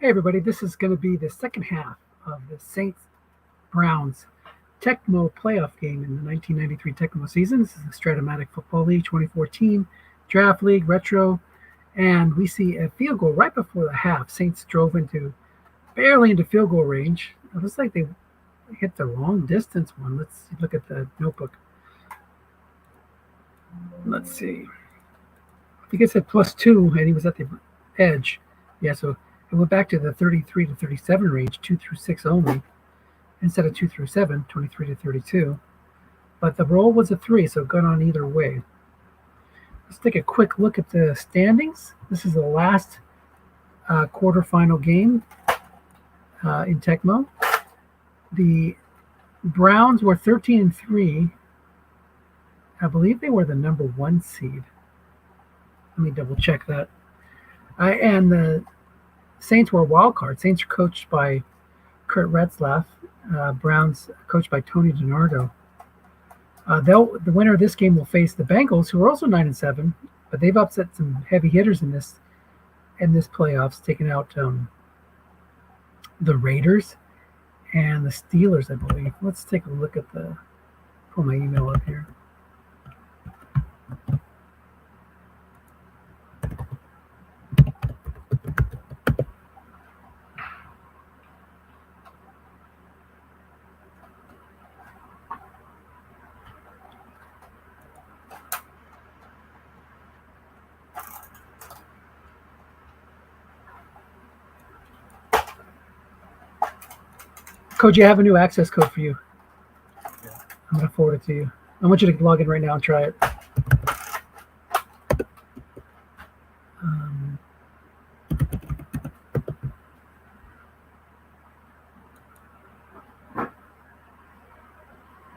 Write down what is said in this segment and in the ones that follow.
Hey everybody, this is going to be the second half of the Saints-Browns Tecmo playoff game in the 1993 Tecmo season. This is the Strat-O-Matic Football League 2014 Draft League Retro, and we see a field goal right before the half. Saints drove barely into field goal range. It looks like they hit the long distance one. Let's look at the notebook. Let's see. I think it said +2, and he was at the edge. Yeah, so it went back to the 33 to 37 range, 2 through 6 only, instead of 2 through 7, 23 to 32. But the roll was a 3, so it got on either way. Let's take a quick look at the standings. This is the last quarterfinal game in Tecmo. The Browns were 13-3. I believe they were the number 1 seed. Let me double check that. And the Saints were a wild card. Saints are coached by Curt R. Browns coached by Tony DiNardo. The winner of this game will face the Bengals, who are also 9-7, but they've upset some heavy hitters in this playoffs, taking out the Raiders and the Steelers, I believe. Let's take a look at pull my email up here. Coach, I have a new access code for you. Yeah. I'm going to forward it to you. I want you to log in right now and try it.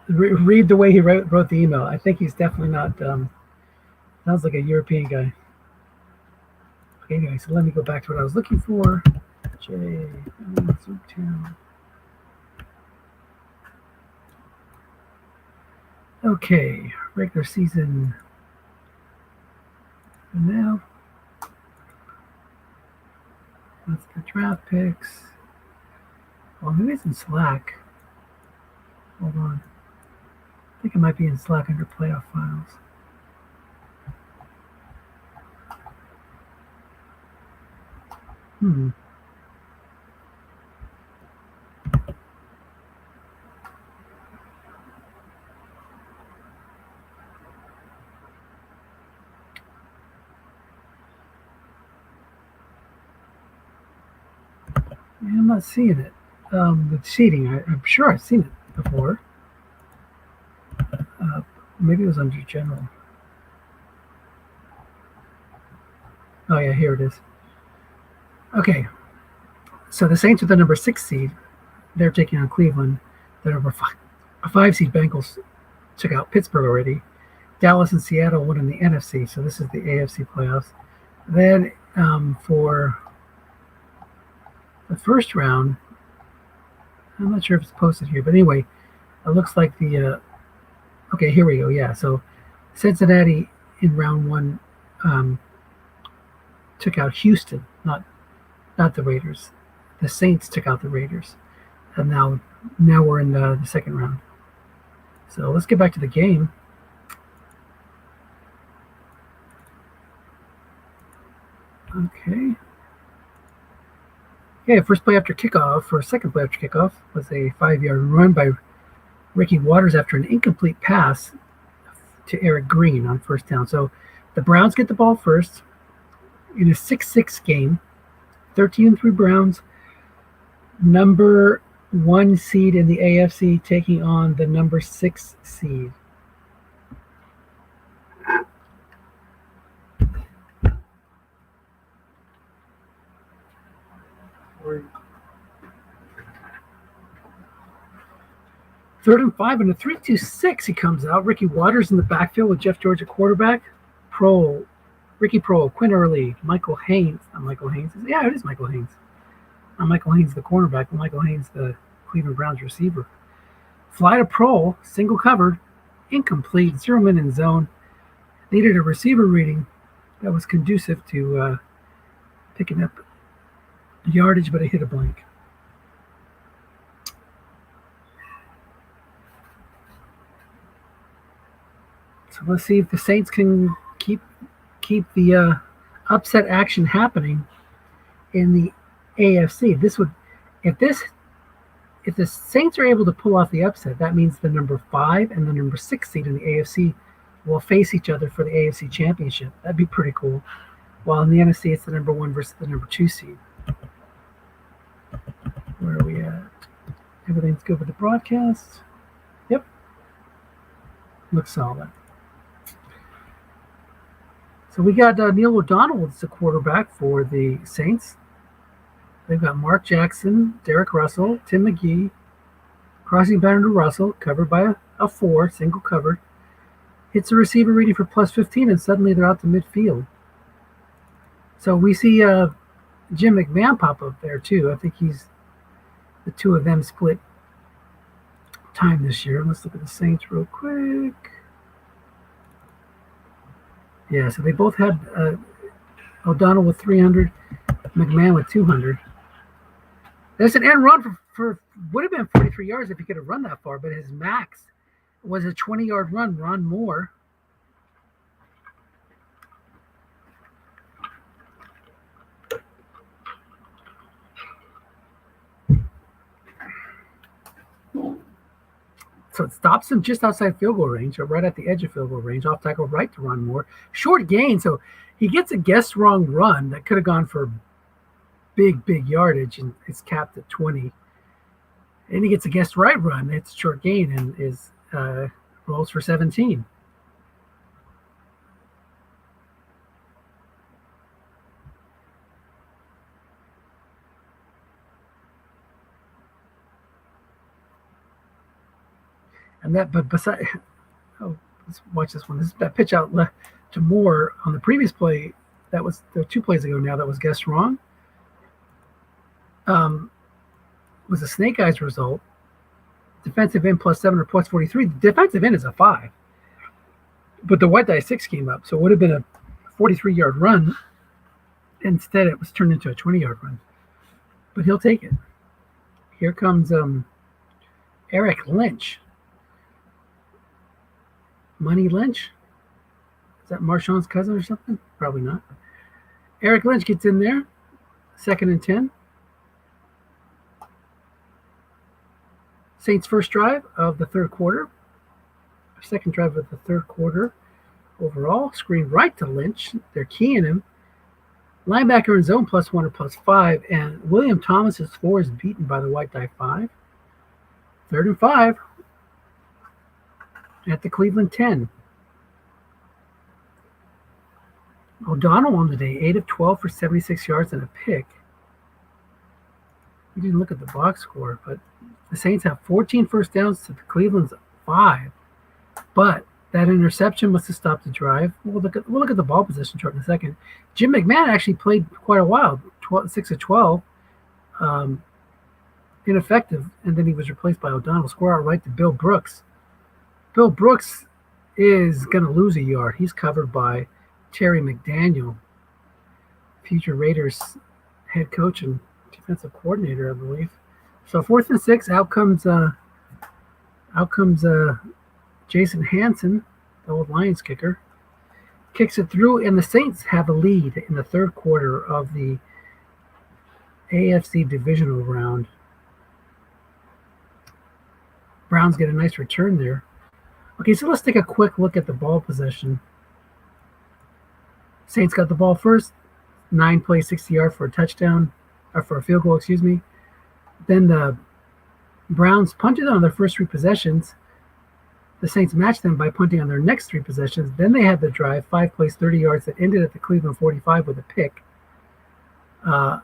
Read the way he wrote the email. I think he's definitely not. Sounds like a European guy. Okay, anyway, so let me go back to what I was looking for. Okay, regular season. And now, that's the draft picks. Well, maybe it's in Slack. Hold on. I think it might be in Slack under playoff files. Yeah, I'm not seeing it. The seating, I'm sure I've seen it before. Maybe it was under general. Oh yeah, here it is. Okay, so the Saints are the number 6 seed. They're taking on Cleveland. The number 5 seed Bengals took out Pittsburgh already. Dallas and Seattle won in the NFC, so this is the AFC playoffs. Then for the first round, I'm not sure if it's posted here, but anyway, it looks like okay, here we go. Yeah, so Cincinnati in round 1 took out Houston, not the Raiders. The Saints took out the Raiders, and now we're in the second round. So let's get back to the game. Okay. Yeah, first play after kickoff, or second play after kickoff, was a 5-yard run by Ricky Watters after an incomplete pass to Eric Green on first down. So the Browns get the ball first in a 6-6 game. 13-3 Browns, number 1 seed in the AFC, taking on the number 6 seed. Third and 5 and a 3-2-6. He comes out. Ricky Watters in the backfield with Jeff George at quarterback. Ricky Prohl, Quinn Early, Michael Haynes. Not Michael Haynes. Yeah, it is Michael Haynes. Not Michael Haynes, the cornerback, but Michael Haynes, the Cleveland Browns receiver. Fly to Prohl, single covered, incomplete, 0-man in zone. Needed a receiver reading that was conducive to picking up yardage, but I hit a blank. So let's see if the Saints can keep the upset action happening in the AFC. This would, if the Saints are able to pull off the upset, that means the number 5 and the number 6 seed in the AFC will face each other for the AFC Championship. That'd be pretty cool. While in the NFC, it's the number 1 versus the number 2 seed. Where are we at? Everything's good with the broadcast. Yep. Looks solid. So we got Neil O'Donnell as the quarterback for the Saints. They've got Mark Jackson, Derek Russell, Tim McGee, crossing boundary to Russell, covered by a 4, single covered. Hits the receiver reading for plus 15, and suddenly they're out to midfield. So we see Jim McMahon pop up there too. I think the two of them split time this year. Let's look at the Saints real quick. Yeah, so they both had O'Donnell with 300, McMahon with 200. There's an end run for would have been 43 yards if he could have run that far, but his max was a 20-yard run. Ron Moore. So it stops him just outside field goal range, or right at the edge of field goal range, off tackle right to Ron Moore. Short gain, so he gets a guess wrong run that could have gone for big yardage, and it's capped at 20. And he gets a guess right run, it's short gain, and is rolls for 17. And but beside, let's watch this one. That pitch out left to Moore on the previous play, that was 2 plays ago now, that was guessed wrong. Was a snake eyes result. Defensive end plus 7 or plus 43. The defensive end is a 5. But the white die 6 came up, so it would have been a 43-yard run. Instead, it was turned into a 20-yard run. But he'll take it. Here comes Eric Lynch. Money Lynch? Is that Marshawn's cousin or something? Probably not. Eric Lynch gets in there. 2nd and 10. Saints' first drive of the third quarter. Second drive of the third quarter overall. Screen right to Lynch. They're keying him. Linebacker in zone plus 1 or plus 5. And William Thomas's 4 is beaten by the white die 5. 3rd and 5. At the Cleveland 10. O'Donnell on the day, 8 of 12 for 76 yards and a pick. We didn't look at the box score, but the Saints have 14 first downs to the Cleveland's 5. But that interception must have stopped the drive. We'll look at the ball position chart in a second. Jim McMahon actually played quite a while, 6 of 12. Ineffective, and then he was replaced by O'Donnell. Score out right to Bill Brooks. Bill Brooks is going to lose a yard. He's covered by Terry McDaniel, future Raiders head coach and defensive coordinator, I believe. So 4th and 6, out comes Jason Hansen, the old Lions kicker. Kicks it through, and the Saints have a lead in the third quarter of the AFC divisional round. Browns get a nice return there. Okay, so let's take a quick look at the ball possession. Saints got the ball first, 9 plays, 60 yards for a touchdown, or for a field goal, excuse me. Then the Browns punted on their first 3 possessions. The Saints matched them by punting on their next 3 possessions. Then they had the drive, 5 plays, 30 yards, that ended at the Cleveland 45 with a pick. Hold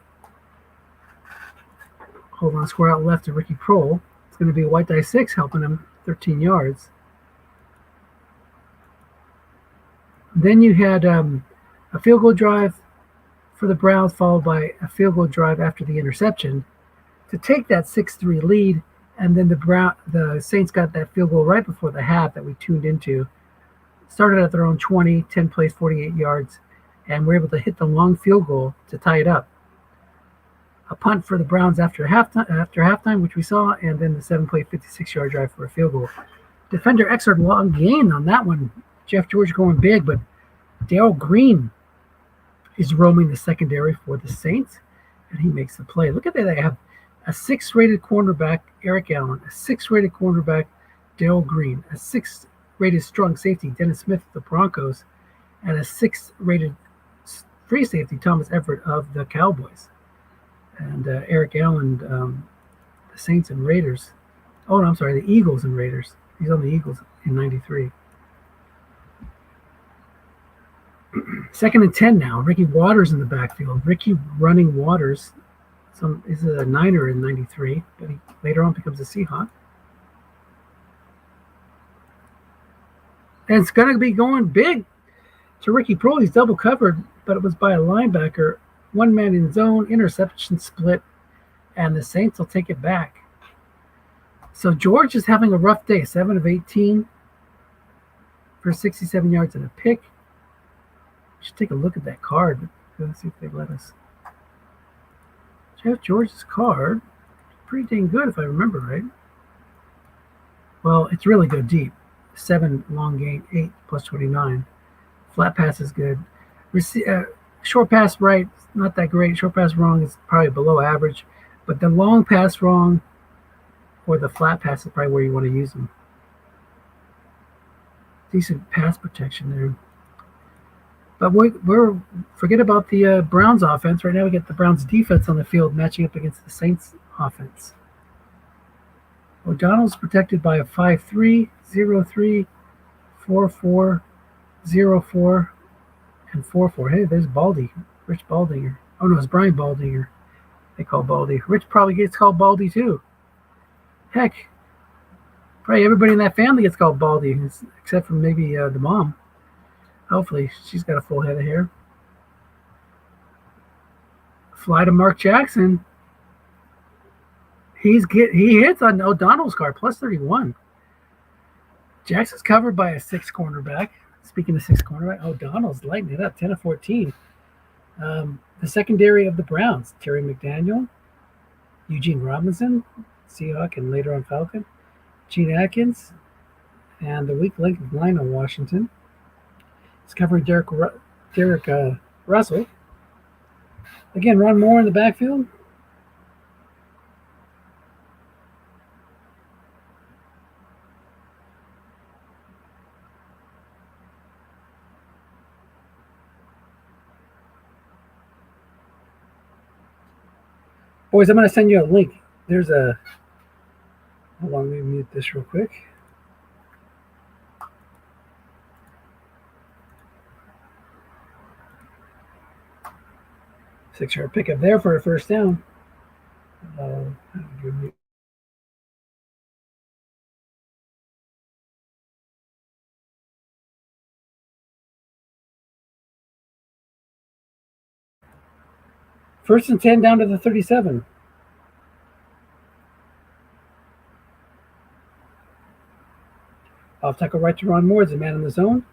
on, square out left to Ricky Prohl. It's going to be a white die 6 helping him 13 yards. Then you had a field goal drive for the Browns, followed by a field goal drive after the interception to take that 6-3 lead. And then the Saints got that field goal right before the half that we tuned into. Started at their own 20, 10 plays, 48 yards, and were able to hit the long field goal to tie it up. a punt for the Browns after halftime, which we saw, and then the 7-play 56-yard drive for a field goal. Defender Exard long gain on that one. Jeff George going big, but Darrell Green is roaming the secondary for the Saints, and he makes the play. Look at that. They have a 6-rated cornerback, Eric Allen, a 6-rated cornerback, Darrell Green, a 6-rated strong safety, Dennis Smith of the Broncos, and a 6-rated free safety, Thomas Everett of the Cowboys. And Eric Allen, the Saints and Raiders. Oh, no, I'm sorry, the Eagles and Raiders. He's on the Eagles in 93. 2nd and 10 now. Ricky Waters in the backfield. Ricky running Waters is a Niner in 93, but he later on becomes a Seahawk. And it's going to be going big to Ricky Prohl. He's double covered, but it was by a linebacker. 1 man in zone, interception split, and the Saints will take it back. So George is having a rough day. 7 of 18 for 67 yards and a pick. We should take a look at that card. Let's see if they let us. Jeff George's card, pretty dang good if I remember right. Well, it's really good deep. 7 long gain, 8 plus 29. Flat pass is good. Short pass right, not that great. Short pass wrong is probably below average. But the long pass wrong or the flat pass is probably where you want to use them. Decent pass protection there. But we're forget about the Browns offense. Right now we get the Browns defense on the field matching up against the Saints offense. O'Donnell's protected by a 5-3, 0-3, 4-4, 0-4, and 4-4. Hey, there's Baldy, Rich Baldinger. Oh no, it's Brian Baldinger. They call Baldy. Rich probably gets called Baldy too. Heck, probably everybody in that family gets called Baldy, except for maybe the mom. Hopefully, she's got a full head of hair. Fly to Mark Jackson. He hits on O'Donnell's card, plus 31. Jackson's covered by a 6 cornerback. Speaking of 6 cornerback, O'Donnell's lighting it up, 10 of 14. The secondary of the Browns, Terry McDaniel, Eugene Robinson, Seahawk, and later on Falcon, Gene Atkins, and the weak link of Lionel Washington. It's covering Derek Russell. Again, Ron Moore in the backfield. Boys, I'm going to send you a link. There's a... Hold on, let me mute this real quick. Six-yard pickup there for a first down. First and 10 down to the 37. Off tackle right to Ron Moore is a man in the zone.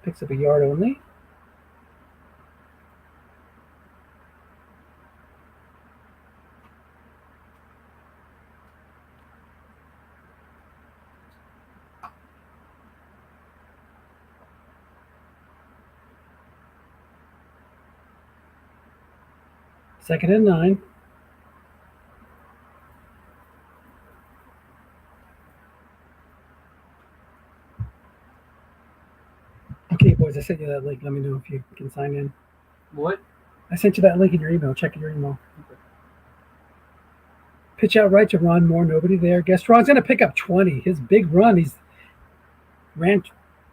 Picks up a yard only. Second and 9. Okay, boys, I sent you that link. Let me know if you can sign in. What? I sent you that link in your email. Check your email. Okay. Pitch out right to Ron Moore. Nobody there. Guess Ron's going to pick up 20. His big run. He's ran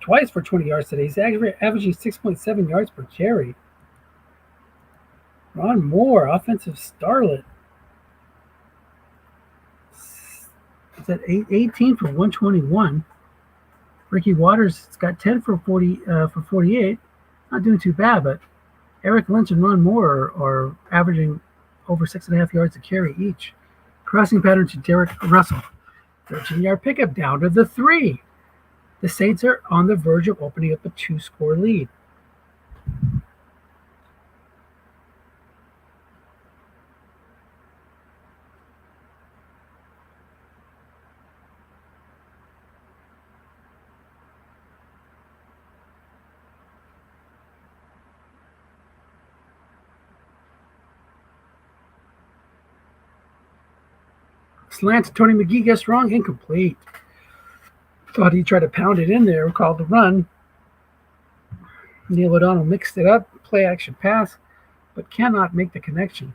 twice for 20 yards today. He's averaging 6.7 yards per carry. Ron Moore, offensive starlet. It's at 18 for 121. Ricky Waters has got 10 for 48. Not doing too bad, but Eric Lynch and Ron Moore are averaging over 6.5 yards a carry each. Crossing pattern to Derek Russell. 13-yard pickup down to the 3. The Saints are on the verge of opening up a 2-score lead. Slant to Tony McGee gets wrong. Incomplete. Thought he tried to pound it in there. Called the run. Neil O'Donnell mixed it up. Play action pass, but cannot make the connection.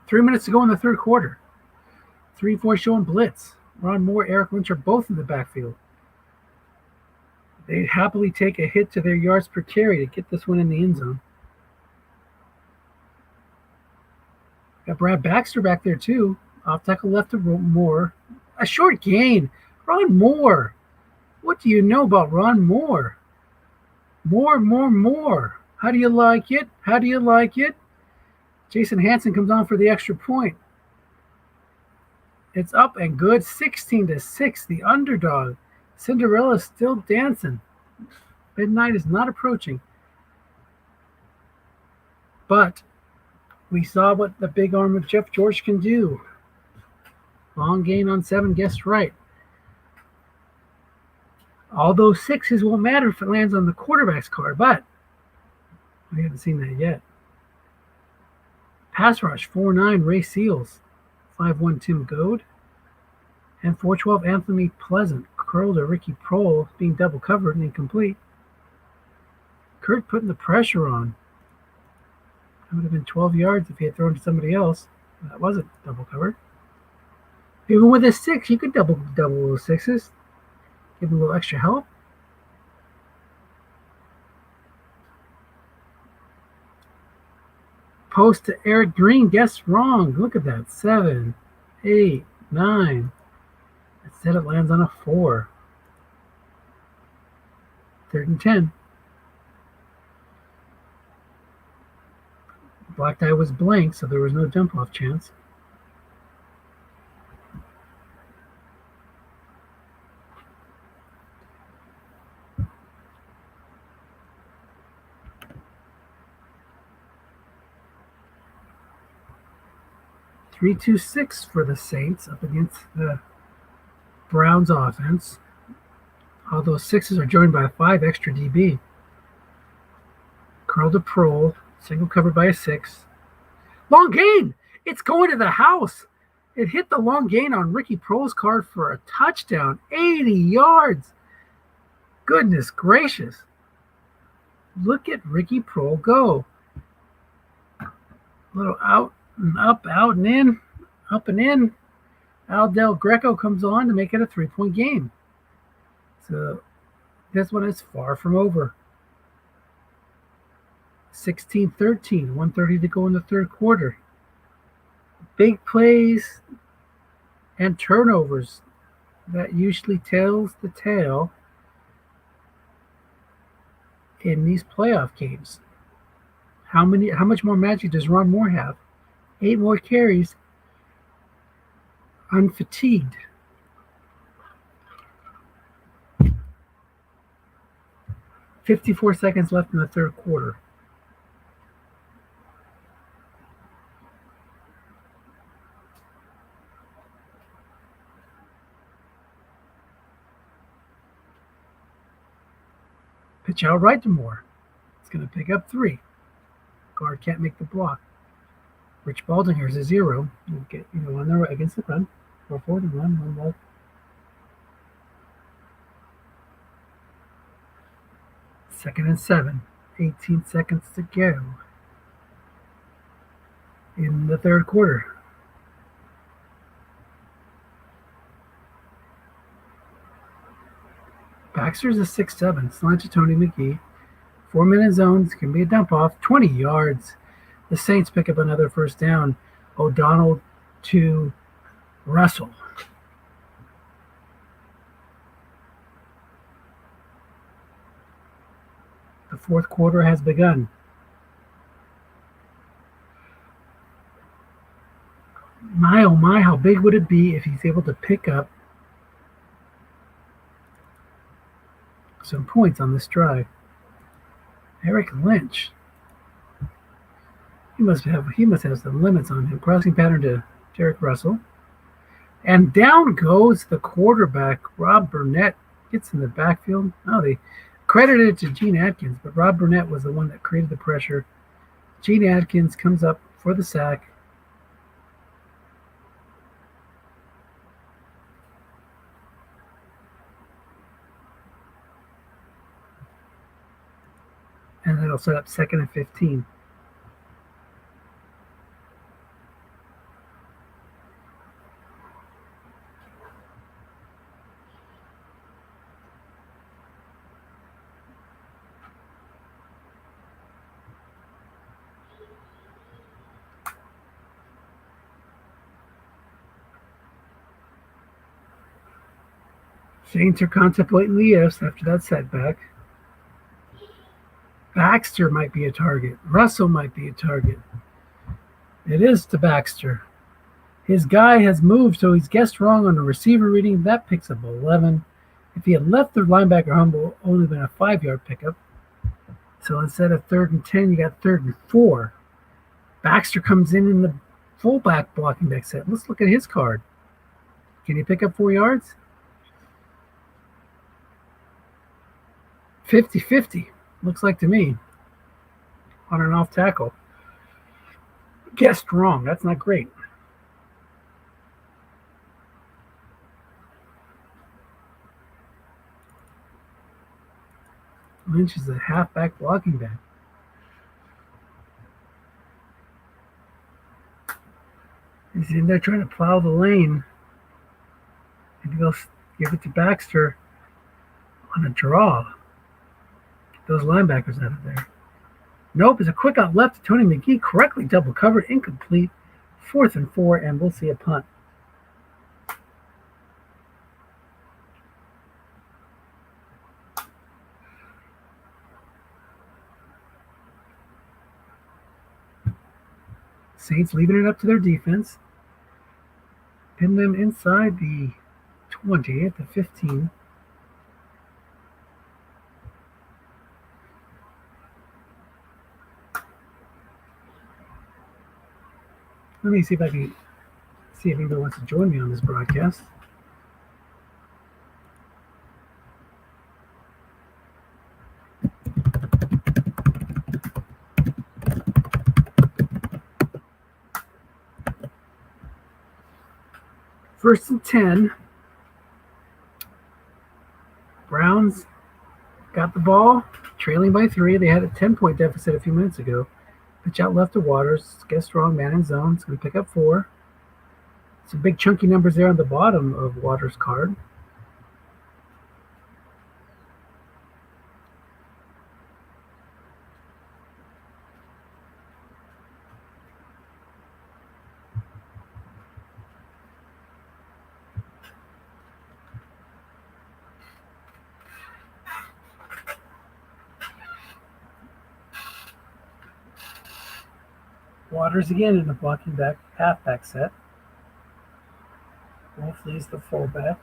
Three minutes to go in the third quarter. 3-4 showing blitz. Ron Moore, Eric Lynch are both in the backfield. They'd happily take a hit to their yards per carry to get this one in the end zone. Got Brad Baxter back there too. Off tackle left of Moore. A short gain. Ron Moore. What do you know about Ron Moore? More. How do you like it? How do you like it? Jason Hansen comes on for the extra point. It's up and good. 16-6. The underdog. Cinderella's still dancing. Midnight is not approaching. But we saw what the big arm of Jeff George can do. Long gain on 7, guessed right. All those 6s won't matter if it lands on the quarterback's card, but we haven't seen that yet. Pass rush, 4-9, Ray Seals. 5-1, Tim Goad. And 4-12, Anthony Pleasant. Curled to Ricky Prohl, being double covered and incomplete. Curt putting the pressure on. That would have been 12 yards if he had thrown to somebody else. That wasn't double covered. Even with a 6, you could double those 6s. Give him a little extra help. Post to Eric Green. Guess wrong. Look at that. 7, 8, 9. Instead, it lands on a 4. 3rd and 10. Black die was blank, so there was no dump-off chance. Three, 2, 6 for the Saints up against the Browns offense. All those 6s are joined by a 5 extra DB. Curl to Prohl. Single covered by a 6. Long gain! It's going to the house. It hit the long gain on Ricky Prohl's card for a touchdown. 80 yards. Goodness gracious. Look at Ricky Prohl go. A little out and up, out and in, up and in. Al Del Greco comes on to make it a 3-point game. So this one is far from over. 16-13, 1:30 to go in the third quarter. Big plays and turnovers. That usually tells the tale in these playoff games. How much more magic does Ron Moore have? 8 more carries, unfatigued. $54 seconds left in the third quarter. Pitch out right to Moore. It's going to pick up 3. Guard can't make the block. Rich Baldinger's a 0. You get on there against the run. Go forward and run left. Second and 7. 18 seconds to go in the third quarter. Baxter's a 6-7. Slant to Tony McGee. 4-minute zones. Can be a dump off. 20 yards. The Saints pick up another first down. O'Donnell to Russell. The fourth quarter has begun. My, oh my, how big would it be if he's able to pick up some points on this drive? Eric Lynch. He must have some limits on him. Crossing pattern to Derek Russell. And down goes the quarterback. Rob Burnett gets in the backfield. Oh, credited it to Gene Atkins, but Rob Burnett was the one that created the pressure. Gene Atkins comes up for the sack. And that'll set up 2nd and 15. Saints are contemplating the ifs after that setback. Baxter might be a target. Russell might be a target. It is to Baxter. His guy has moved, so he's guessed wrong on the receiver reading. That picks up 11. If he had left the linebacker humble, only been a 5-yard pickup. So instead of 3rd and 10, you got 3rd and 4. Baxter comes in the fullback blocking back set. Let's look at his card. Can he pick up 4 yards? 50-50. Looks like to me. On an off tackle. Guessed wrong. That's not great. Lynch is a halfback blocking back. He's in there trying to plow the lane. Maybe they'll give it to Baxter on a draw. Those linebackers out of there. Nope, it's a quick out left to Tony McGee. Correctly double covered, incomplete. 4th and 4, and we'll see a punt. Saints leaving it up to their defense. Pin them inside the 20 at the 15. Let me see if I can see if anybody wants to join me on this broadcast. First and 10. Browns got the ball, trailing by 3. They had a 10-point deficit a few minutes ago. Pitch out left to Waters. Guess strong, man in zone. It's going to pick up 4. Some big chunky numbers there on the bottom of Waters' card. Waters again in the blocking back, halfback set. Wolfley's the fullback.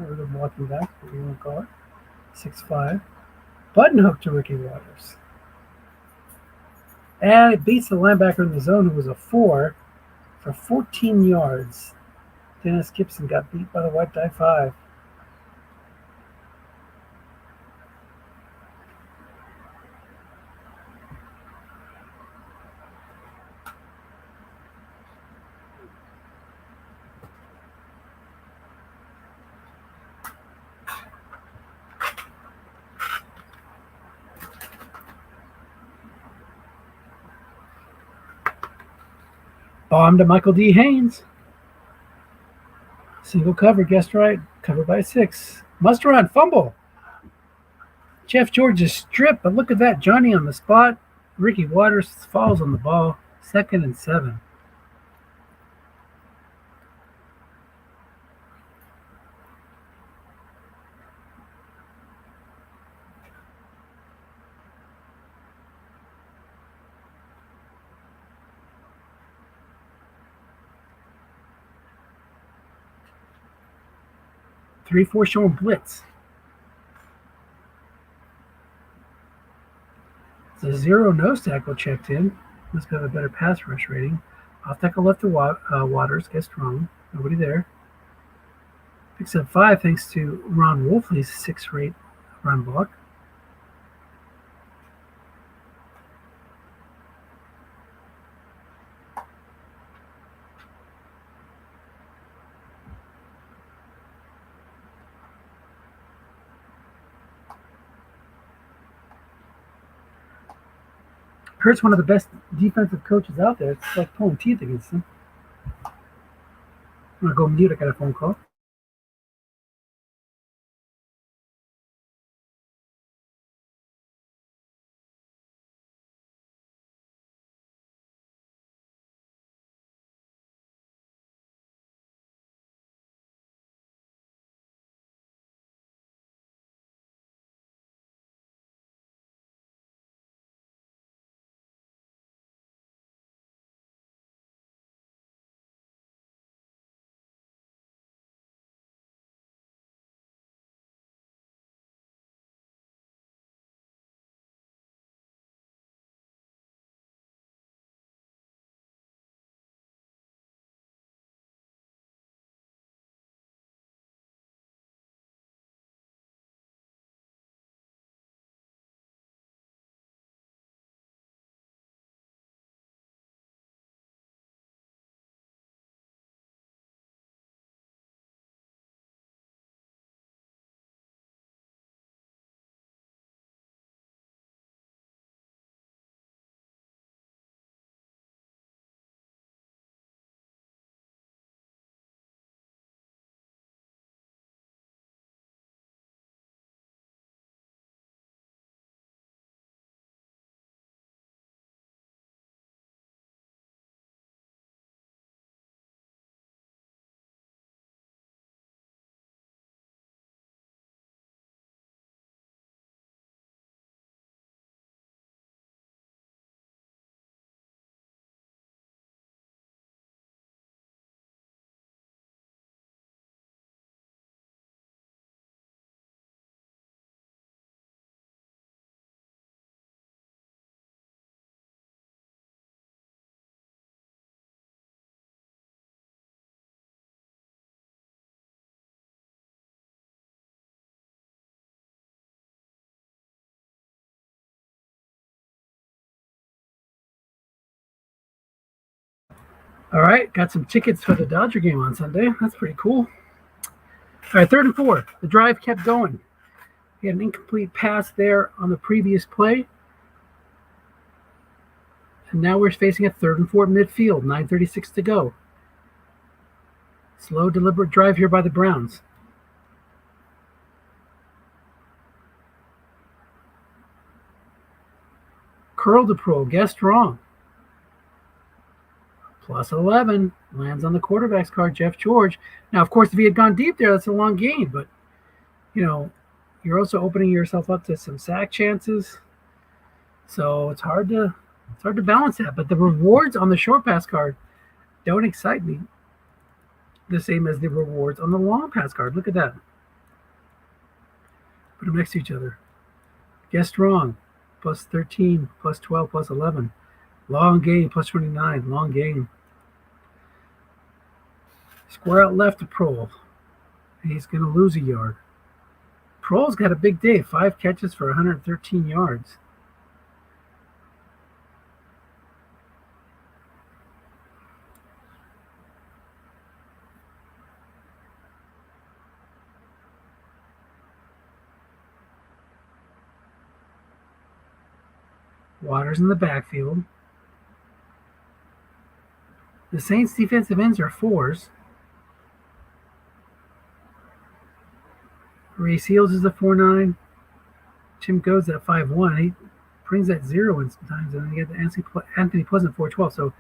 Or the blocking back, what you want to call it. 6'5". Button hook to Ricky Waters. And it beats the linebacker in the zone, who was a 4, for 14 yards. Dennis Gibson got beat by the white die 5. Bomb to Michael D. Haynes. Single cover, guessed right. Covered by 6. Must run, fumble. Jeff George is stripped, but look at that. Johnny on the spot. Ricky Waters falls on the ball. 2nd and 7. Three, 4 showing blitz. It's a 0 nose tackle checked in. Must have a better pass rush rating. Off tackle left to Waters. Guessed wrong. Nobody there. Picks up 5 thanks to Ron Wolfley's 6 rate Run block. Curt's one of the best defensive coaches out there. It's like pulling teeth against him. I'm going to go mute. I got a phone call. All right, got some tickets for the Dodger game on Sunday. That's pretty cool. All right, 3rd and 4. The drive kept going. He had an incomplete pass there on the previous play. And now we're facing a 3rd and 4 midfield, 9:36 to go. Slow, deliberate drive here by the Browns. Curl to pro, guessed wrong. Plus 11, lands on the quarterback's card, Jeff George. Now, of course, if he had gone deep there, that's a long gain, but, you're also opening yourself up to some sack chances. So it's hard to balance that. But the rewards on the short pass card don't excite me the same as the rewards on the long pass card. Look at that. Put them next to each other. Guessed wrong. Plus 13, plus 12, plus 11. Long gain, plus 29. Long gain. Square out left to Prohl. He's going to lose a yard. Prohl's got a big day. 5 catches for 113 yards. Waters in the backfield. The Saints' defensive ends are 4s. Ray Seals is a 4.9. Tim Goes at 5.1. He brings that 0 in sometimes. And then you get the Anthony Pleasant 4.12. So a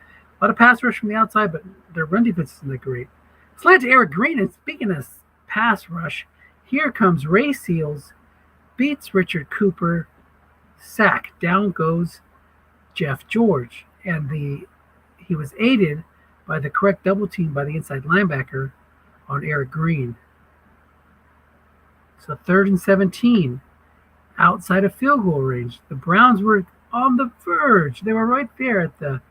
lot of pass rush from the outside, but their run defense isn't that great. Slant to Eric Green. And speaking of pass rush, here comes Ray Seals. Beats Richard Cooper. Sack. Down goes Jeff George. And he was aided by the correct double team by the inside linebacker on Eric Green. So 3rd and 17, outside of field goal range. The Browns were on the verge. They were right there at the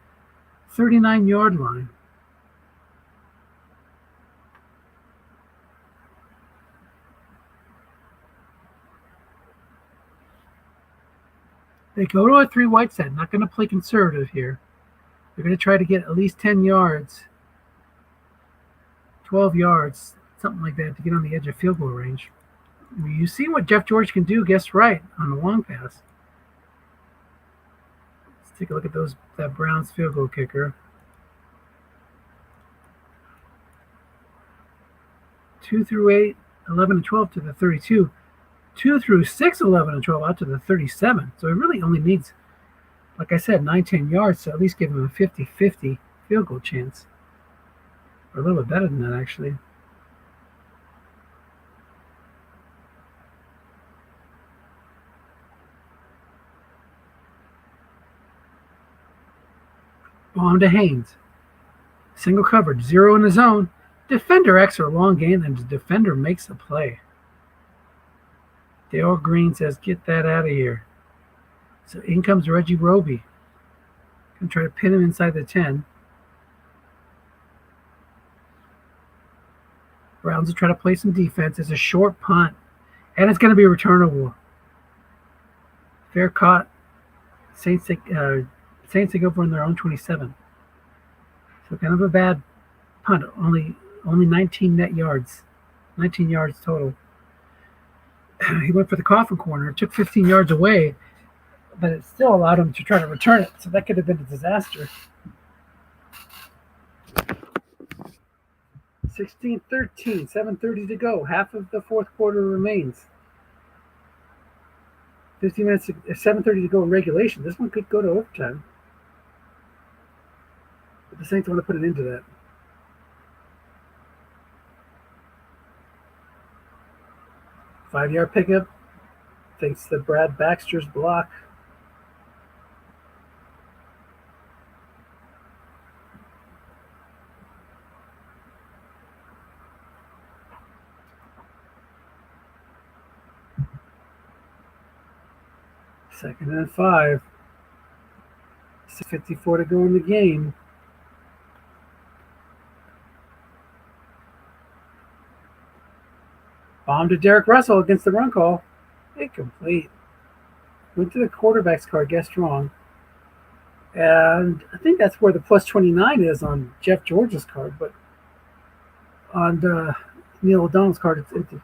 39-yard line. They go to a 3 wide set. Not going to play conservative here. They're going to try to get at least 10 yards, 12 yards, something like that, to get on the edge of field goal range. You see what Jeff George can do, guess right, on the long pass. Let's take a look at that Browns field goal kicker. 2 through 8, 11 and 12 to the 32. 2 through 6, 11 and 12 out to the 37. So he really only needs, like I said, 9-10 yards to at least give him a 50-50 field goal chance. Or a little bit better than that, actually. On to Haynes. Single coverage, 0 in the zone. Defender X or long gain, and the defender makes a play. Dale Green says, get that out of here. So in comes Reggie Roby. Gonna try to pin him inside the 10. Browns will try to play some defense. It's a short punt, and it's going to be returnable. Fair caught. Saints take over on their own 27. So kind of a bad punt. Only 19 net yards. 19 yards total. He went for the coffin corner. Took 15 yards away, but it still allowed him to try to return it. So that could have been a disaster. 16-13, 7:30 to go. Half of the fourth quarter remains. 15 minutes, 7:30 to go in regulation. This one could go to overtime. But the Saints want to put an end to that. Five-yard pickup. Thanks to Brad Baxter's block. Second and 5. 6:54 to go in the game. Bomb to Derek Russell against the run call. Incomplete. Went to the quarterback's card, guessed wrong. And I think that's where the plus 29 is on Jeff George's card, but on Neil O'Donnell's card, it's empty.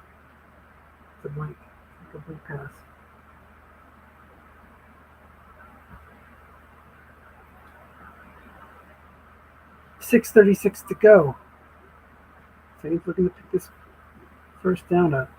It's a blank. Complete pass. $6:36 to go. Saints looking to pick this first down up.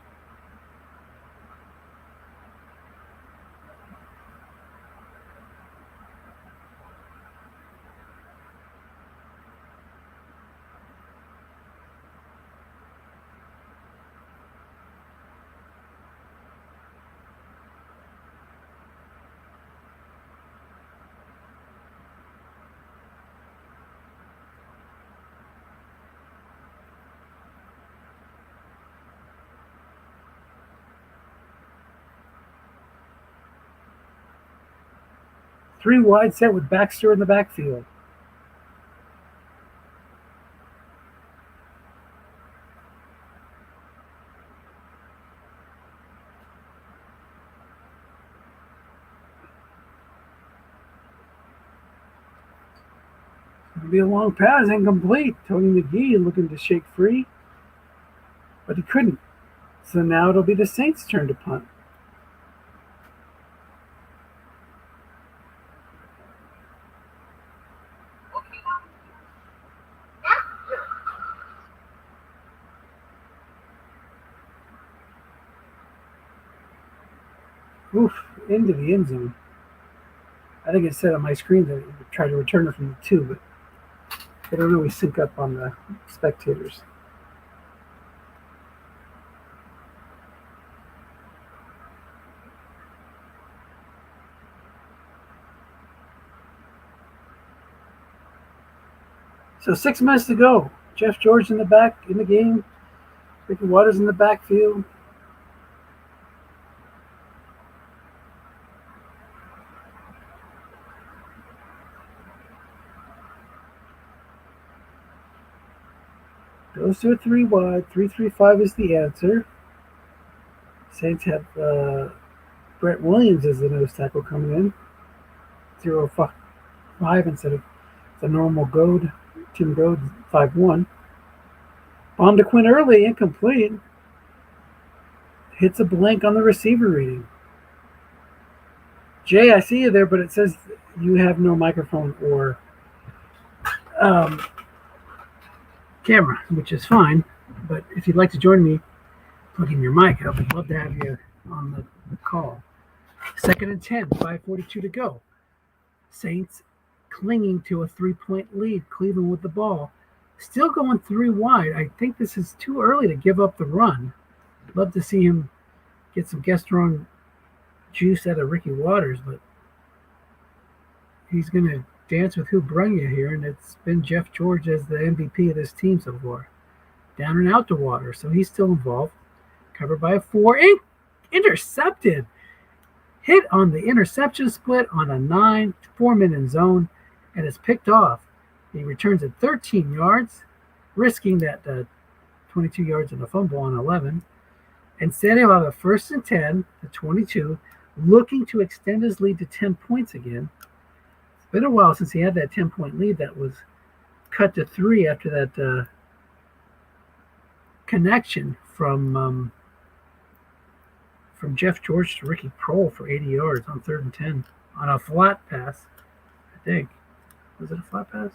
Three wide set with Baxter in the backfield. It'll be a long pass, incomplete. Tony McGee looking to shake free, but he couldn't. So now it'll be the Saints' turn to punt. Oof, into the end zone. I think it said on my screen that it would try to return it from the 2, but they don't always sync up on the spectators. So 6 minutes to go. Jeff George in the game. Ricky Waters in the backfield. Goes to a 3 wide. 3-3-5 is the answer. Saints have Brett Williams as the nose tackle coming in. 0-5 instead of the normal Goad. Tim Goad 5-1. Bomb to Quinn early, incomplete. Hits a blank on the receiver reading. Jay, I see you there, but it says you have no microphone or camera, which is fine. But if you'd like to join me, plug in your mic. I would love to have you on the call. 2nd and 10, 5:42 to go. Saints clinging to a 3-point lead. Cleveland with the ball. Still going 3 wide. I think this is too early to give up the run. Love to see him get some Gaston juice out of Ricky Waters, but he's going to dance with who brung you here, and it's been Jeff George as the MVP of this team so far. Down and out to Waters, so he's still involved. Covered by a 4. Intercepted. Hit on the interception split on a 9, 4-man in zone, and is picked off. He returns at 13 yards, risking that 22 yards and a fumble on 11. Instead, he'll have a 1st and 10 to 22, looking to extend his lead to 10 points again. It's been a while since he had that 10-point lead that was cut to 3 after that connection from Jeff George to Ricky Prohl for 80 yards on 3rd and 10 on a flat pass, I think. Was it a flat pass?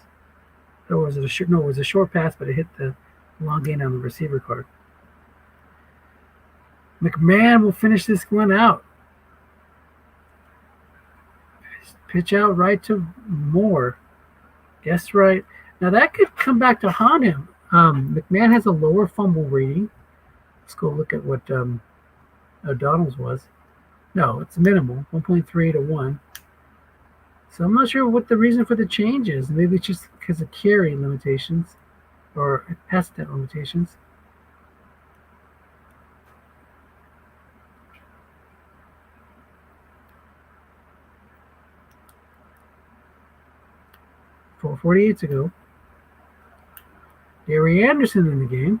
Or was it a short? No, it was a short pass, but it hit the long gain on the receiver card. McMahon will finish this one out. Pitch out right to Moore. Guess right. Now that could come back to haunt him. McMahon has a lower fumble rating. Let's go look at what O'Donnell's was. No, it's minimal, 1.3 to 1. So I'm not sure what the reason for the change is. Maybe it's just because of carry limitations or pass attempt limitations. .48 to go. Gary Anderson in the game.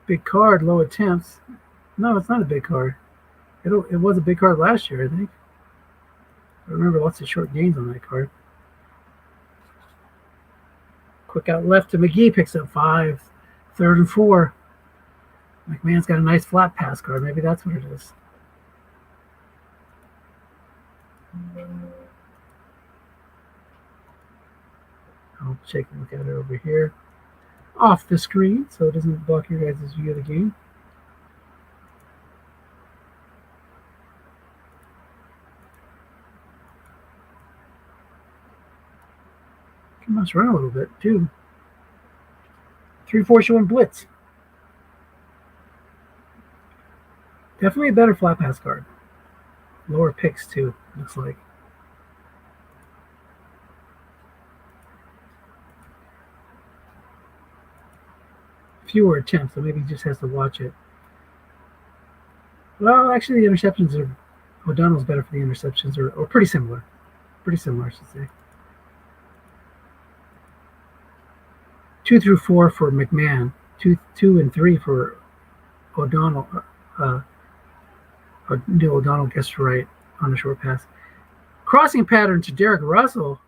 Big card, low attempts. No, it's not a big card. It was a big card last year, I think. I remember lots of short gains on that card. Quick out left to McGee, picks up 5. 3rd and 4. McMahon's got a nice flat pass card. Maybe that's what it is. I'll take a look at it over here. Off the screen, so it doesn't block your guys' view of the game. He must run a little bit, too. 3-4 showing blitz. Definitely a better flat pass card. Lower picks, too, looks like. Fewer attempts, so maybe he just has to watch it. Well, actually, the interceptions are... O'Donnell's better for the interceptions, or pretty similar. Pretty similar, I should say. 2 through 4 for McMahon. 2 and 3 for O'Donnell. O'Donnell gets right on the short pass. Crossing pattern to Derek Russell,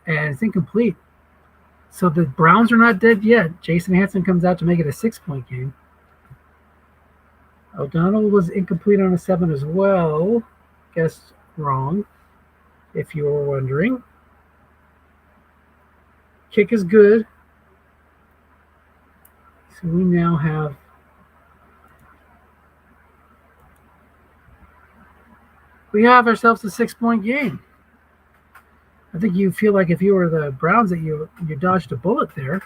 and it's incomplete. So the Browns are not dead yet. Jason Hanson comes out to make it a 6-point game. O'Donnell was incomplete on a 7 as well. Guessed wrong, if you were wondering. Kick is good. So we now have ourselves a 6-point game. I think you feel like if you were the Browns that you dodged a bullet there.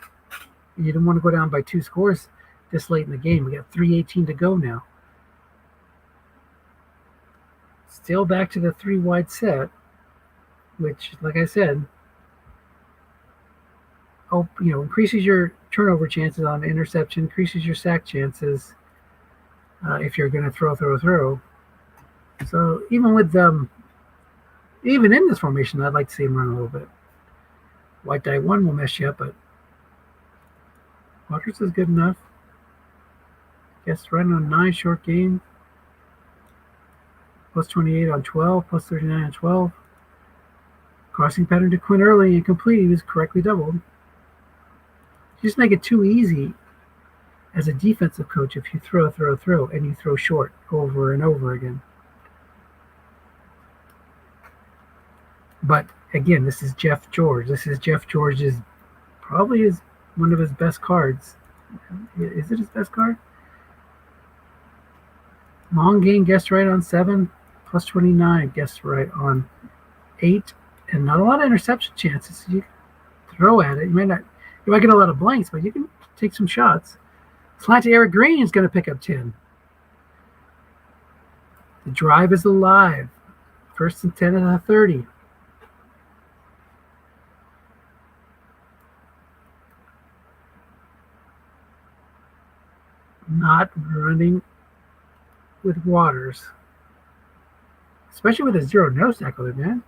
You didn't want to go down by 2 scores this late in the game. We got 3:18 to go now. Still back to the 3 wide set, which, like I said, increases your turnover chances on interception, increases your sack chances if you're going to throw. So even with even in this formation, I'd like to see him run a little bit. White die 1 will mess you up, but Waters is good enough. Guess running on 9 short game. plus 28 on 12, plus 39 on 12. Crossing pattern to Quinn early and complete. He was correctly doubled. You just make it too easy as a defensive coach if you throw, and you throw short over and over again. But again, this is Jeff George. This is Jeff George's probably one of his best cards. Is it his best card? Long game guessed right on 7, plus 29 guessed right on 8, and not a lot of interception chances. You can throw at it. You might get a lot of blanks, but you can take some shots. Slant to Eric Green is going to pick up 10. The drive is alive. 1st and 10 and a 30. Not running with Waters. Especially with a 0 nose tackle there, man.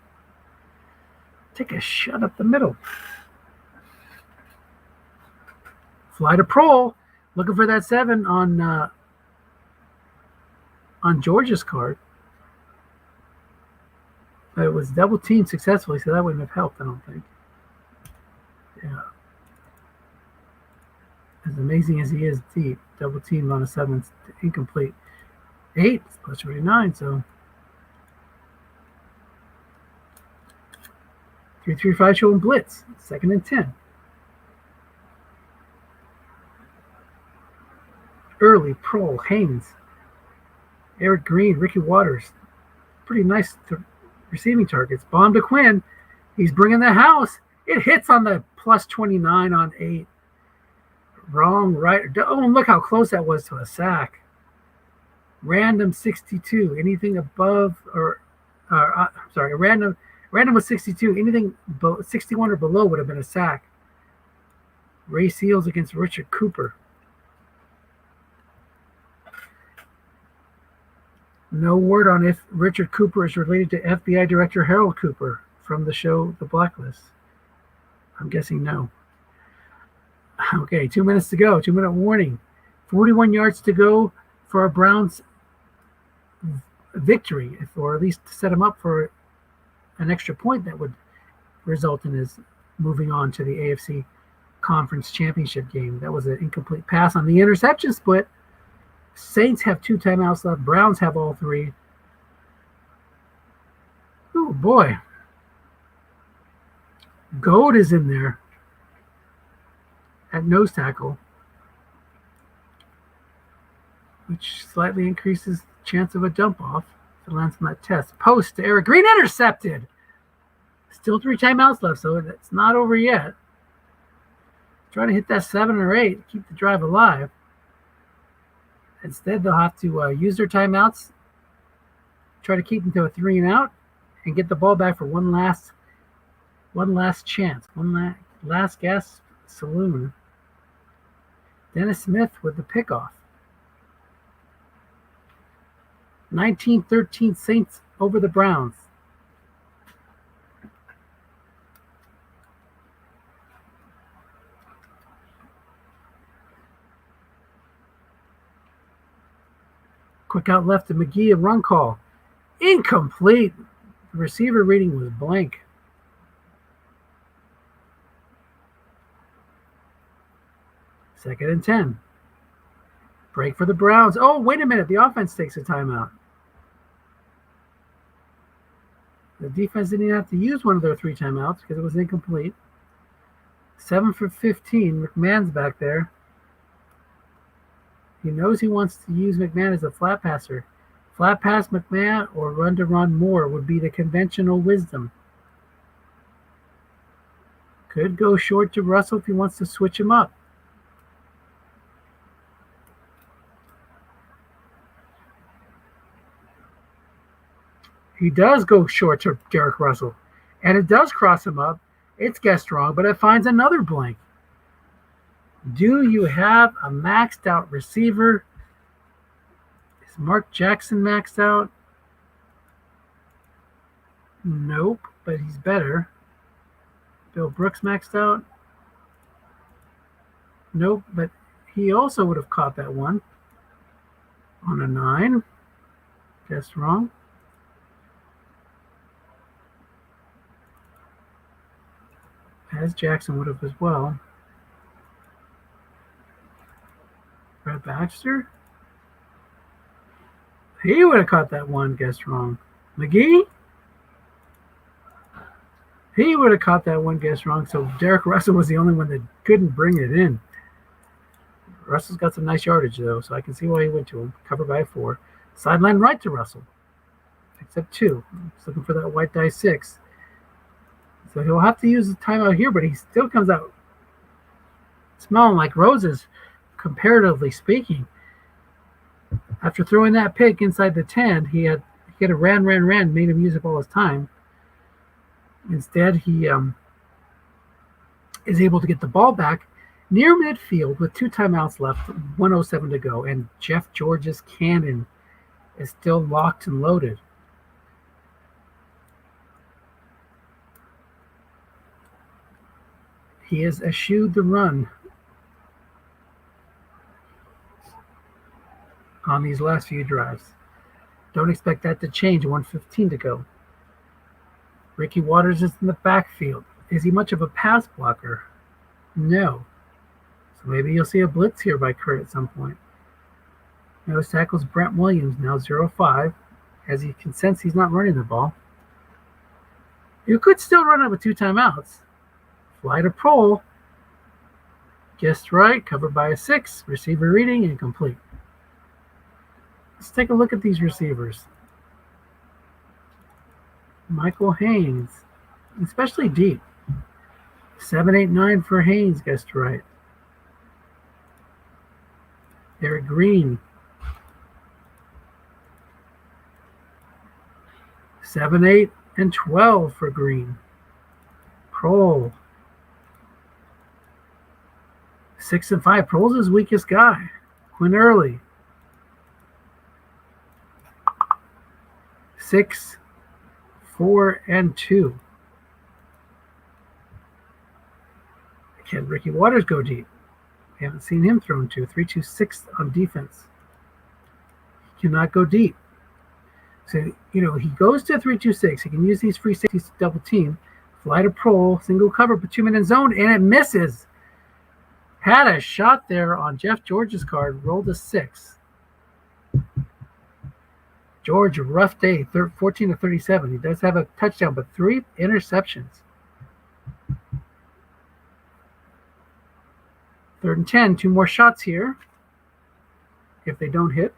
Take a shot up the middle. Fly to Prohl. Looking for that 7 on Georgia's card. But it was double teamed successfully, so that wouldn't have helped, I don't think. Yeah. As amazing as he is deep, double teamed on a 7, incomplete. 8 plus 29, so 3-3-5 showing blitz, 2nd and 10. Early, Prohl, Haynes, Eric Green, Ricky Waters. Pretty nice receiving targets. Bomb to Quinn. He's bringing the house. It hits on the plus 29 on 8. Wrong, right. Oh, look how close that was to a sack. Random 62. Anything above random was 62. Anything 61 or below would have been a sack. Ray Seals against Richard Cooper. No word on if Richard Cooper is related to FBI Director Harold Cooper from the show The Blacklist. I'm guessing no. Okay, 2 minutes to go. 2-minute warning. 41 yards to go for a Browns victory, or at least to set him up for an extra point that would result in his moving on to the AFC Conference Championship game. That was an incomplete pass on the interception split. Saints have 2 timeouts left. Browns have all 3. Oh, boy. Gold is in there at nose tackle, which slightly increases the chance of a dump off if it lands on that test. Post to Eric Green, intercepted. Still 3 timeouts left, so it's not over yet. Try to hit that 7 or 8, keep the drive alive. Instead, they'll have to use their timeouts, try to keep them to a 3 and out, and get the ball back for one last chance, one last gas saloon. Dennis Smith with the pickoff. 19-13 Saints over the Browns. Quick out left to McGee, a run call. Incomplete. The receiver reading was blank. Second and 10. Break for the Browns. Oh, wait a minute. The offense takes a timeout. The defense didn't even have to use one of their 3 timeouts because it was incomplete. 7 for 15. McMahon's back there. He knows he wants to use McMahon as a flat passer. Flat pass McMahon or run to Ron Moore would be the conventional wisdom. Could go short to Russell if he wants to switch him up. He does go short to Derek Russell. And it does cross him up. It's guessed wrong, but it finds another blank. Do you have a maxed out receiver? Is Mark Jackson maxed out? Nope, but he's better. Bill Brooks maxed out? Nope, but he also would have caught that one on a 9. Guessed wrong. as Jackson would have as well. Brad Baxter? He would have caught that one guess wrong. McGee? He would have caught that one guess wrong. So Derek Russell was the only one that couldn't bring it in. Russell's got some nice yardage, though, so I can see why he went to him. Covered by 4. Sideline right to Russell. Except 2. He's looking for that white die 6. So he'll have to use the timeout here, but he still comes out smelling like roses, comparatively speaking. After throwing that pick inside the 10, he had a ran, made him use up all his time. Instead, he is able to get the ball back near midfield with 2 timeouts left, 1:07 to go, and Jeff George's cannon is still locked and loaded. He has eschewed the run on these last few drives. Don't expect that to change. 1:15 to go. Ricky Waters is in the backfield. Is he much of a pass blocker? No. So maybe you'll see a blitz here by Curt at some point. Nose tackles Brent Williams, now 0-5. As he can sense he's not running the ball. You could still run it with 2 timeouts. Fly to Prohl. Guessed right, covered by a 6. Receiver reading, incomplete. Let's take a look at these receivers. Michael Haynes, especially deep. 7-8-9 for Haynes, guessed right. Eric Green. 7-8 and 12 for Green. Prohl. 6 and 5. Prohl's his weakest guy. Quinn Early. 6, 4, and 2. Can Ricky Waters go deep? We haven't seen him thrown to. 3-2-6 on defense. He cannot go deep. So, he goes to 3-2-6. He can use these free safeties to double team. Fly to Prohl, single cover, but 2-man zone, and it misses. Had a shot there on Jeff George's card, rolled a 6. George, a rough day, 14-37. He does have a touchdown, but 3 interceptions. 3rd and 10, 2 more shots here. If they don't hit.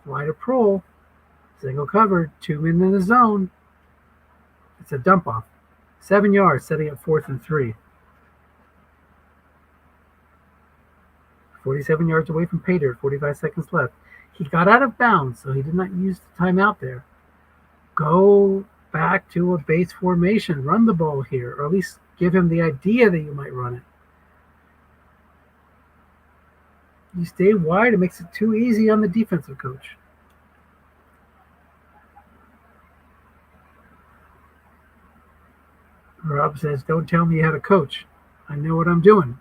Fly to Prohl. Single covered. 2 men in the zone. It's a dump off. 7 yards, setting up 4th and 3. 47 yards away from pay dirt. 45 seconds left. He got out of bounds, so he did not use the timeout there. Go back to a base formation. Run the ball here, or at least give him the idea that you might run it. You stay wide, it makes it too easy on the defensive coach. Rob says, don't tell me how to coach. I know what I'm doing.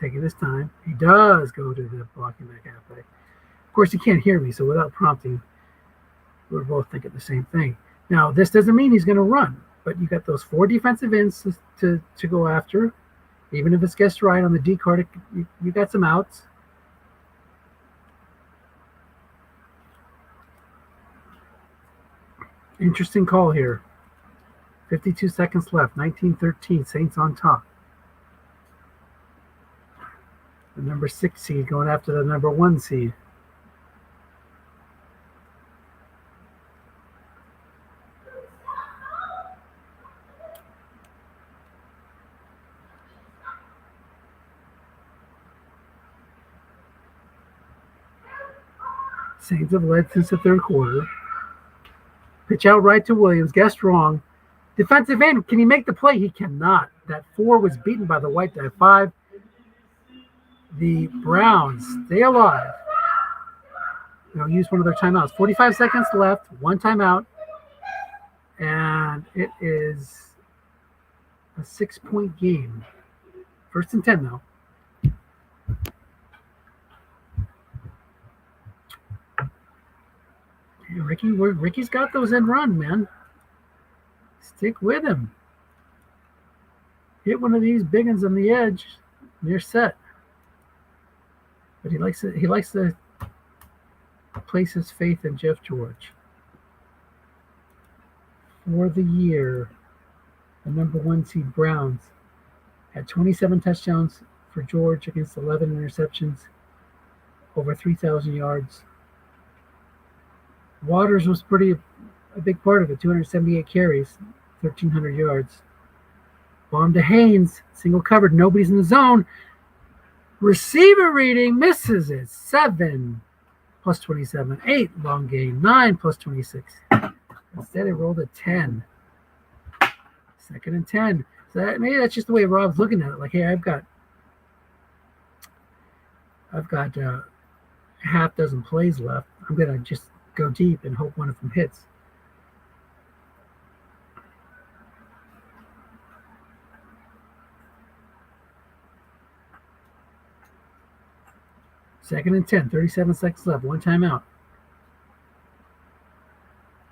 Taking his time. He does go to the blocking back halfway. Of course, he can't hear me, so without prompting, we're both thinking the same thing. Now, this doesn't mean he's going to run, but you got those 4 defensive ends to go after. Even if it's guessed right on the D card, you got some outs. Interesting call here. 52 seconds left. 19-13. Saints on top. The number 6 seed going after the number 1 seed. Saints have led since the third quarter. Pitch out right to Williams. Guessed wrong. Defensive end. Can he make the play? He cannot. That 4 was beaten by the white die 5. The Browns stay alive. They'll use one of their timeouts. 45 seconds left. One timeout. And it is a 6-point game. First and 10, though. Hey, Ricky's got those end run, man. Stick with him. Hit one of these big ones on the edge. And you're set. But he likes to place his faith in Jeff George. For the year, the number 1 seed Browns had 27 touchdowns for George against 11 interceptions, over 3,000 yards. Waters was a big part of it, 278 carries, 1,300 yards. Bomb to Haynes, single covered, nobody's in the zone. Receiver reading misses it. 7 plus 27, 8 long gain, 9 plus 26. Instead, it rolled a 10. Second and 10. So maybe that's just the way Rob's looking at it. Like, hey, I've got a half dozen plays left. I'm gonna just go deep and hope one of them hits. Second and 10, 37 seconds left, one timeout.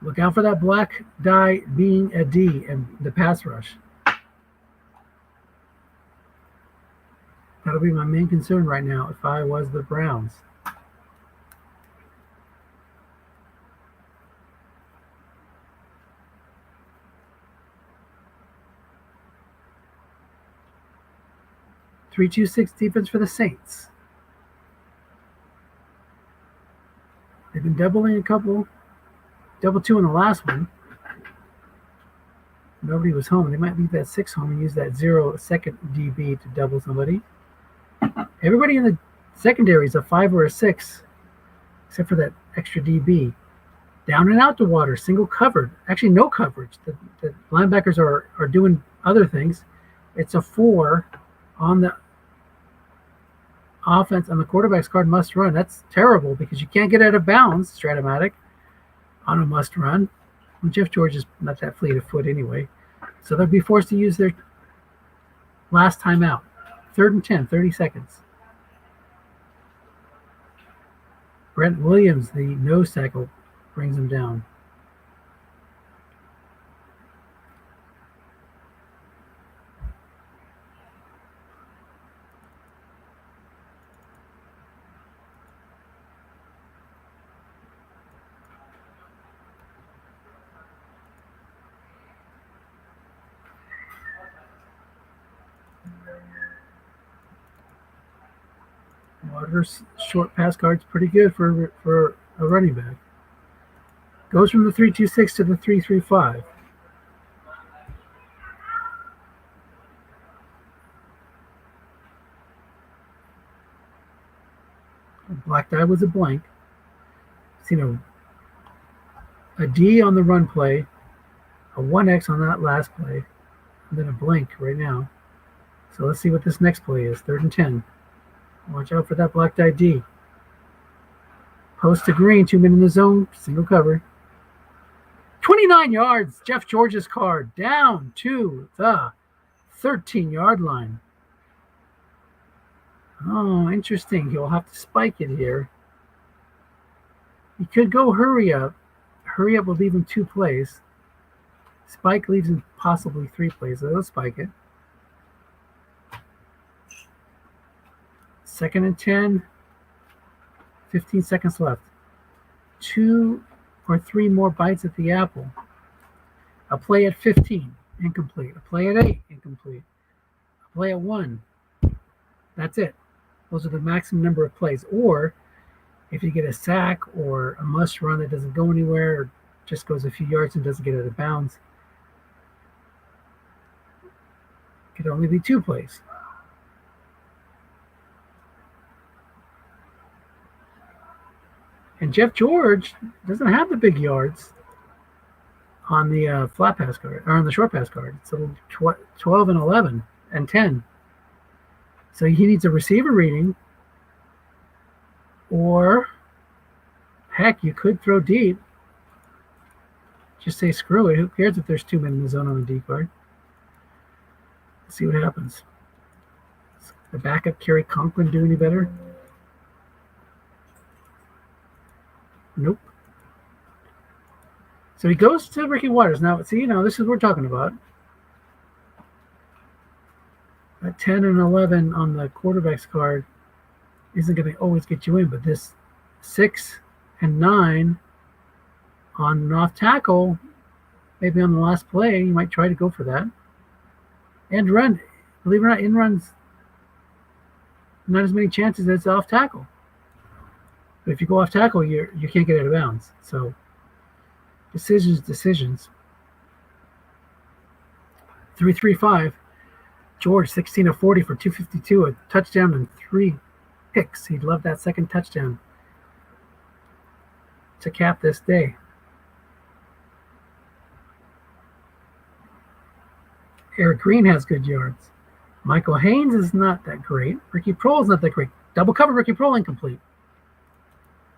Look out for that black die being a D in the pass rush. That'll be my main concern right now if I was the Browns. (3-2-6) defense for the Saints. They've been doubling double 2 in the last one. Nobody was home. They might leave that 6 home and use that 0-second DB to double somebody. Everybody in the secondary is a 5 or a 6, except for that extra DB. Down and out to water, single covered. Actually, no coverage. The linebackers are doing other things. It's a 4 on the offense, on the quarterback's card, must run. That's terrible because you can't get out of bounds, Strat-O-Matic, on a must run. Well, Jeff George is not that fleet of foot anyway. So they'll be forced to use their last timeout. 3rd and 10, 30 seconds. Brent Williams, the nose tackle, brings him down. Waters' short pass guard's pretty good for a running back. Goes from the 3-2-6 to the 3-3-5. Black die was a blank. Seen a D on the run play, a 1X on that last play, and then a blank right now. So let's see what this next play is. 3rd and 10. Watch out for that black die D. Post to green, 2 men in the zone, single cover. 29 yards, Jeff George's card, down to the 13-yard line. Oh, interesting. He'll have to spike it here. He could go hurry up. Hurry up will leave him 2 plays. Spike leaves him possibly 3 plays, so he'll spike it. 2nd and 10, 15 seconds left. 2 or 3 more bites at the apple. A play at 15, incomplete. A play at 8, incomplete. A play at 1. That's it. Those are the maximum number of plays. Or if you get a sack or a must run that doesn't go anywhere or just goes a few yards and doesn't get out of bounds, it could only be 2 plays. And Jeff George doesn't have the big yards on the flat pass card, or on the short pass card. It's a 12 and 11 and 10. So he needs a receiver reading, or heck, you could throw deep. Just say screw it. Who cares if there's 2 men in the zone on the D card? Let's see what happens. Does the backup Kerry Conklin do any better? Nope. So he goes to Ricky Waters. Now, see, this is what we're talking about. That 10 and 11 on the quarterback's card isn't going to always get you in, but this 6 and 9 on an off tackle, maybe on the last play, you might try to go for that. And run, believe it or not, in runs, not as many chances as off tackle. But if you go off tackle, you can't get out of bounds. So decisions. 3-3-5. George, 16 of 40 for 252, a touchdown and 3 picks. He'd love that second touchdown to cap this day. Eric Green has good yards. Michael Haynes is not that great. Ricky Prohl is not that great. Double cover, Ricky Prohl incomplete.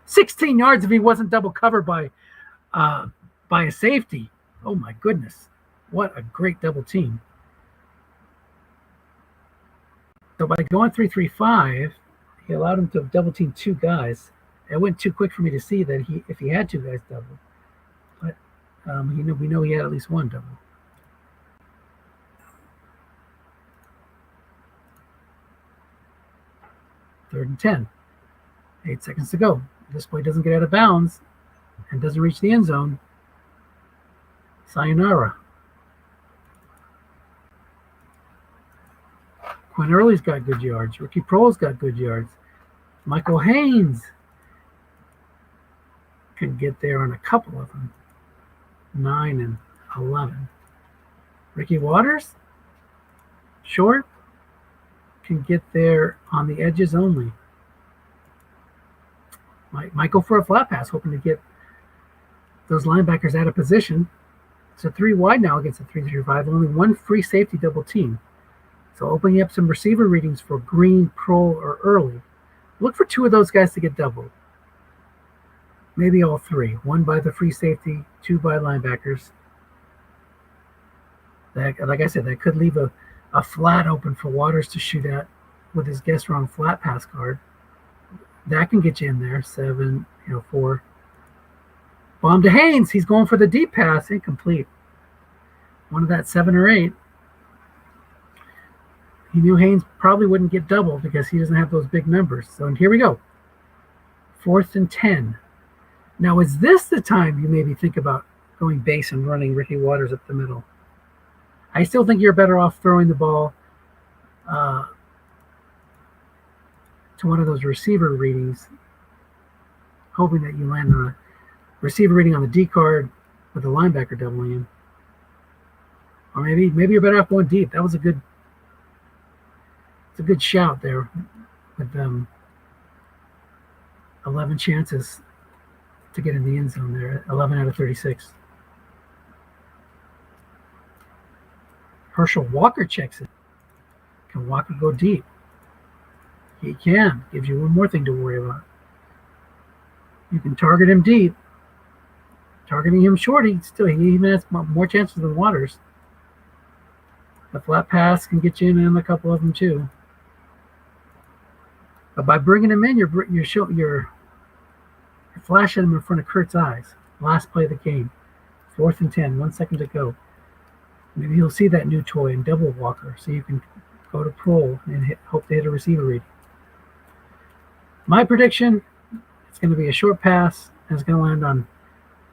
16 yards if he wasn't double covered by a safety. Oh my goodness. What a great double team. So by going 3-3-5, he allowed him to double team 2 guys. It went too quick for me to see that if he had 2 guys double. But we know he had at least 1 double. Third and 10. 8 seconds to go. If this play doesn't get out of bounds and doesn't reach the end zone, sayonara. Quinn Early's got good yards. Ricky Prohl's got good yards. Michael Haynes can get there on a couple of them. 9 and 11. Ricky Waters, short, can get there on the edges only. Might go for a flat pass, hoping to get those linebackers out of position. It's a 3 wide now against a 3-3-5. Only 1 free safety double team. So opening up some receiver readings for Green, Prohl, or Early. Look for 2 of those guys to get doubled. Maybe all 3. 1 by the free safety, 2 by linebackers. That, like I said, that could leave a flat open for Waters to shoot at with his guess wrong flat pass card. That can get you in there. 7, 4. Bomb to Haynes. He's going for the deep pass. Incomplete. One of that 7 or 8. He knew Haynes probably wouldn't get doubled because he doesn't have those big numbers. So here we go. 4th and 10. Now, is this the time you maybe think about going base and running Ricky Waters up the middle? I still think you're better off throwing the ball to one of those receiver readings, hoping that you land on a receiver reading on the D card with the linebacker doubling in. Or maybe you're better off going deep. That was a good shout there with 11 chances to get in the end zone there. 11 out of 36. Herschel Walker checks it. Can Walker go deep? He can. Gives you one more thing to worry about. You can target him deep. Targeting him short, he even has more chances than Waters. The flat pass can get you in a couple of them too. But by bringing him in, you're flashing him in front of Curt's eyes. Last play of the game. 4th and 10. 1 second to go. Maybe he'll see that new toy and double Walker, so you can go to Prohl and hope to hit a receiver read. My prediction, it's going to be a short pass, and it's going to land on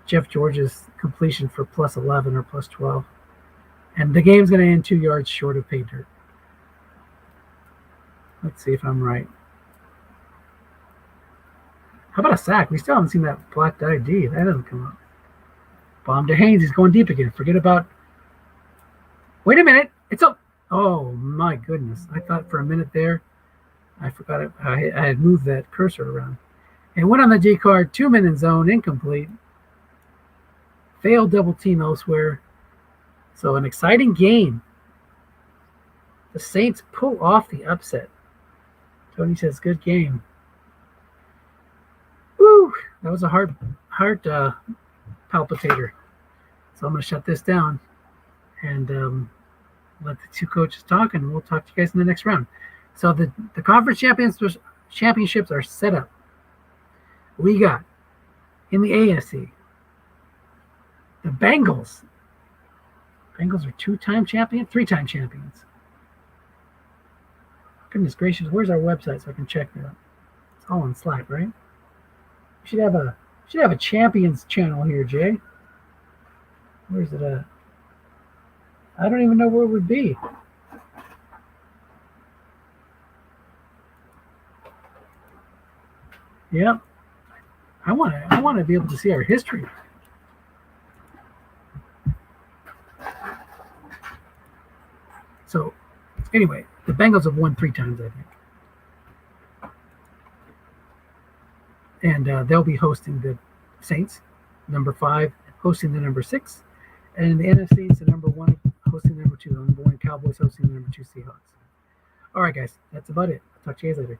Jeff George's completion for plus 11 or plus 12. And the game's going to end 2 yards short of pay dirt. Let's see if I'm right. How about a sack? We still haven't seen that black die D. That doesn't come up. Bomb to Haynes. He's going deep again. Forget about... Wait a minute. It's up. Oh, my goodness. I thought for a minute there, I forgot it. I had moved that cursor around. And went on the G card, 2-man in zone, incomplete. Failed double team elsewhere. So an exciting game. The Saints pull off the upset. Tony says, good game. Woo! That was a heart palpitator. So I'm going to shut this down and let the two coaches talk, and we'll talk to you guys in the next round. So the conference championships are set up. We got in the AFC the Bengals. Bengals are 2-time champions, 3-time champions. Goodness gracious, where's our website so I can check that? It's all on Slack, right? We should have a champions channel here, Jay. Where's it at? I don't even know where it would be. Yep. I want to be able to see our history. So, anyway, the Bengals have won 3 times, I think. And they'll be hosting the Saints, number 5, hosting the number 6. And in the NFC, it's the number 1 hosting the number 2. The number 1 Cowboys hosting the number 2 Seahawks. All right, guys, that's about it. I'll talk to you guys later.